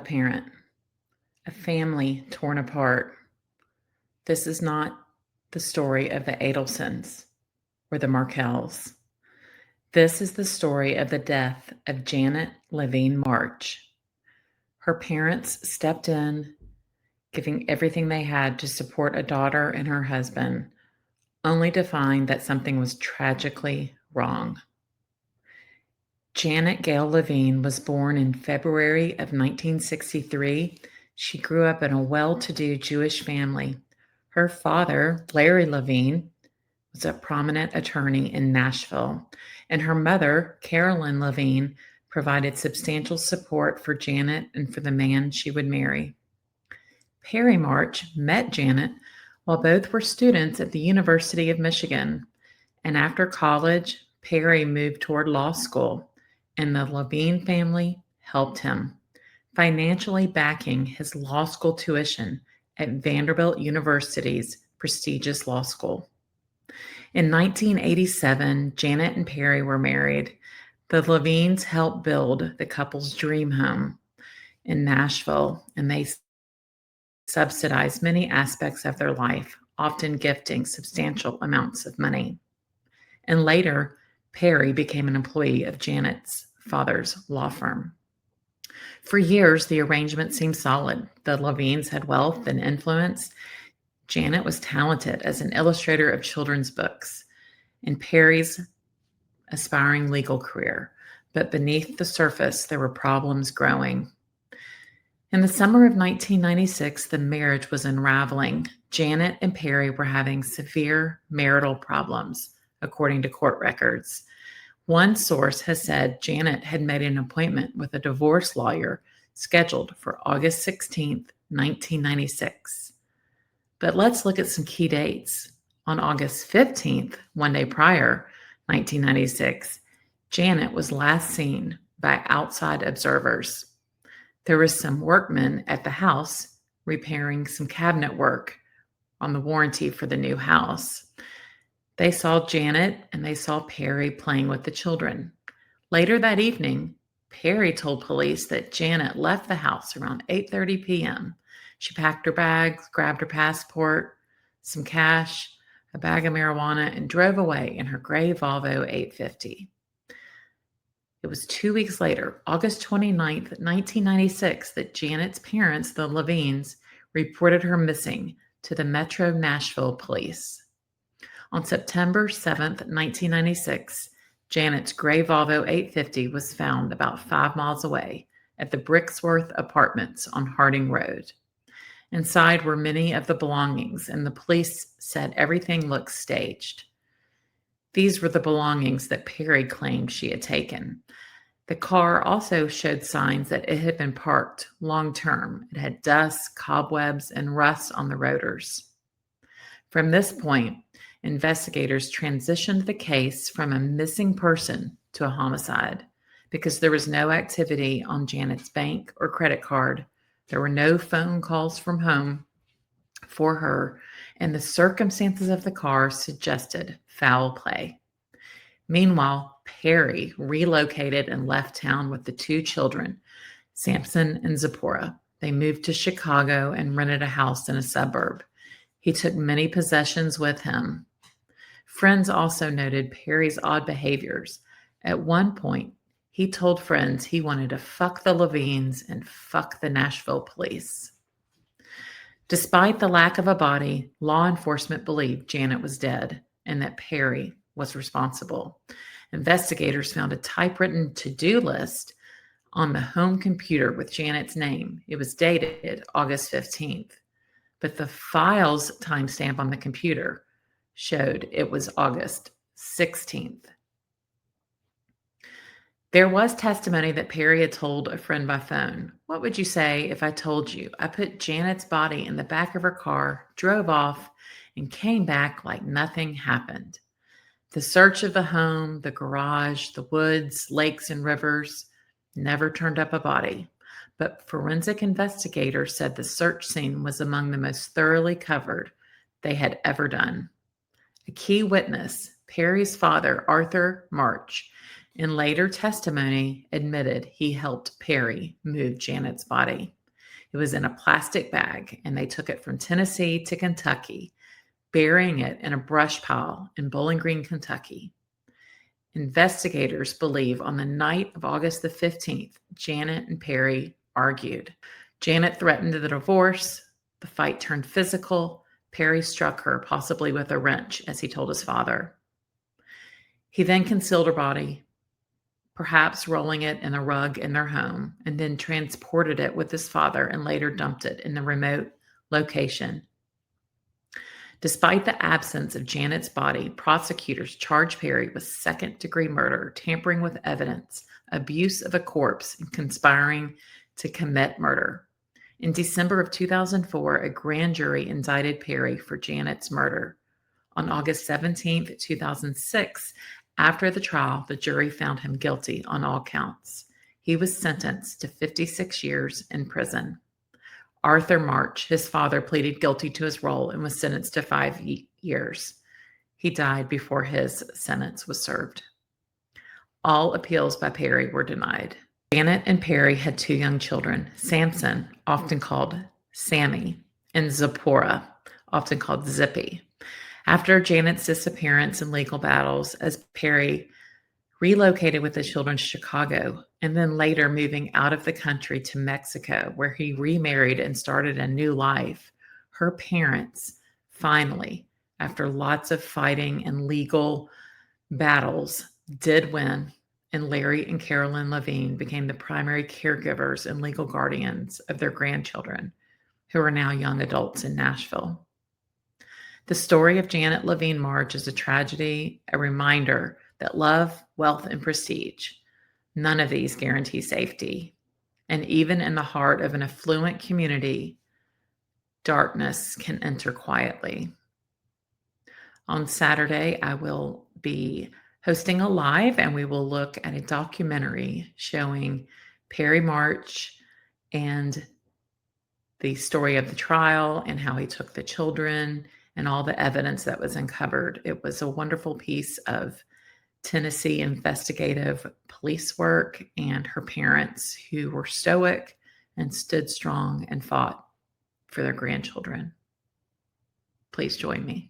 parent, a family torn apart. This is not the story of the Adelsons or the Markells. This is the story of the death of Janet Levine March. Her parents stepped in, giving everything they had to support a daughter and her husband, only to find that something was tragically wrong. Janet Gail Levine was born in February of 1963. She grew up in a well-to-do Jewish family. Her father, Larry Levine, was a prominent attorney in Nashville, and her mother, Carolyn Levine, provided substantial support for Janet and for the man she would marry. Perry March met Janet while both were students at the University of Michigan, and after college, Perry moved toward law school, and the Levine family helped him, financially backing his law school tuition at Vanderbilt University's prestigious law school. In 1987, Janet and Perry were married. The Levines helped build the couple's dream home in Nashville, and they subsidized many aspects of their life, often gifting substantial amounts of money. And later, Perry became an employee of Janet's father's law firm. For years, the arrangement seemed solid. The Levines had wealth and influence. Janet was talented as an illustrator of children's books, and Perry's aspiring legal career. But beneath the surface, there were problems growing. In the summer of 1996, the marriage was unraveling. Janet and Perry were having severe marital problems, according to court records. One source has said Janet had made an appointment with a divorce lawyer scheduled for August 16th, 1996. But let's look at some key dates. On August 15th, one day prior, 1996, Janet was last seen by outside observers. There was some workmen at the house repairing some cabinet work on the warranty for the new house. They saw Janet and they saw Perry playing with the children. Later that evening, Perry told police that Janet left the house around 8:30 p.m. She packed her bags, grabbed her passport, some cash, a bag of marijuana, and drove away in her gray Volvo 850. It was 2 weeks later, August 29th, 1996, that Janet's parents, the Levines, reported her missing to the Metro Nashville police. On September 7th, 1996, Janet's gray Volvo 850 was found about 5 miles away at the Bricksworth Apartments on Harding Road. Inside were many of the belongings, and the police said everything looked staged. These were the belongings that Perry claimed she had taken. The car also showed signs that it had been parked long-term. It had dust, cobwebs, and rust on the rotors. From this point, investigators transitioned the case from a missing person to a homicide because there was no activity on Janet's bank or credit card. There were no phone calls from home for her, and the circumstances of the car suggested foul play. Meanwhile, Perry relocated and left town with the 2 children, Samson and Zipporah. They moved to Chicago and rented a house in a suburb. He took many possessions with him. Friends also noted Perry's odd behaviors. At one point, he told friends he wanted to fuck the Levines and fuck the Nashville police. Despite the lack of a body, law enforcement believed Janet was dead and that Perry was responsible. Investigators found a typewritten to-do list on the home computer with Janet's name. It was dated August 15th, but the file's timestamp on the computer showed it was August 16th. There was testimony that Perry had told a friend by phone, "What would you say if I told you I put Janet's body in the back of her car, drove off, and came back like nothing happened?" The search of the home, the garage, the woods, lakes, and rivers never turned up a body, but forensic investigators said the search scene was among the most thoroughly covered they had ever done. A key witness, Perry's father, Arthur March, In later testimony, admitted he helped Perry move Janet's body. It was in a plastic bag, and they took it from Tennessee to Kentucky, burying it in a brush pile in Bowling Green, Kentucky. Investigators believe on the night of August the 15th, Janet and Perry argued. Janet threatened the divorce. The fight turned physical. Perry struck her, possibly with a wrench, as he told his father. He then concealed her body, perhaps rolling it in a rug in their home, and then transported it with his father and later dumped it in the remote location. Despite the absence of Janet's body, prosecutors charged Perry with second-degree murder, tampering with evidence, abuse of a corpse, and conspiring to commit murder. In December of 2004, a grand jury indicted Perry for Janet's murder. On August 17, 2006, after the trial, the jury found him guilty on all counts. He was sentenced to 56 years in prison. Arthur March, his father, pleaded guilty to his role and was sentenced to 5 years. He died before his sentence was served. All appeals by Perry were denied. Janet and Perry had 2 young children, Samson, often called Sammy, and Zipporah, often called Zippy. After Janet's disappearance and legal battles, as Perry relocated with the children to Chicago, and then later moving out of the country to Mexico, where he remarried and started a new life, her parents finally, after lots of fighting and legal battles, did win, and Larry and Carolyn Levine became the primary caregivers and legal guardians of their grandchildren, who are now young adults in Nashville. The story of Janet Levine March is a tragedy, a reminder that love, wealth, and prestige, none of these guarantee safety. And even in the heart of an affluent community, darkness can enter quietly. On Saturday, I will be hosting a live, and we will look at a documentary showing Perry March and the story of the trial and how he took the children and all the evidence that was uncovered. It was a wonderful piece of Tennessee investigative police work, and her parents who were stoic and stood strong and fought for their grandchildren. Please join me.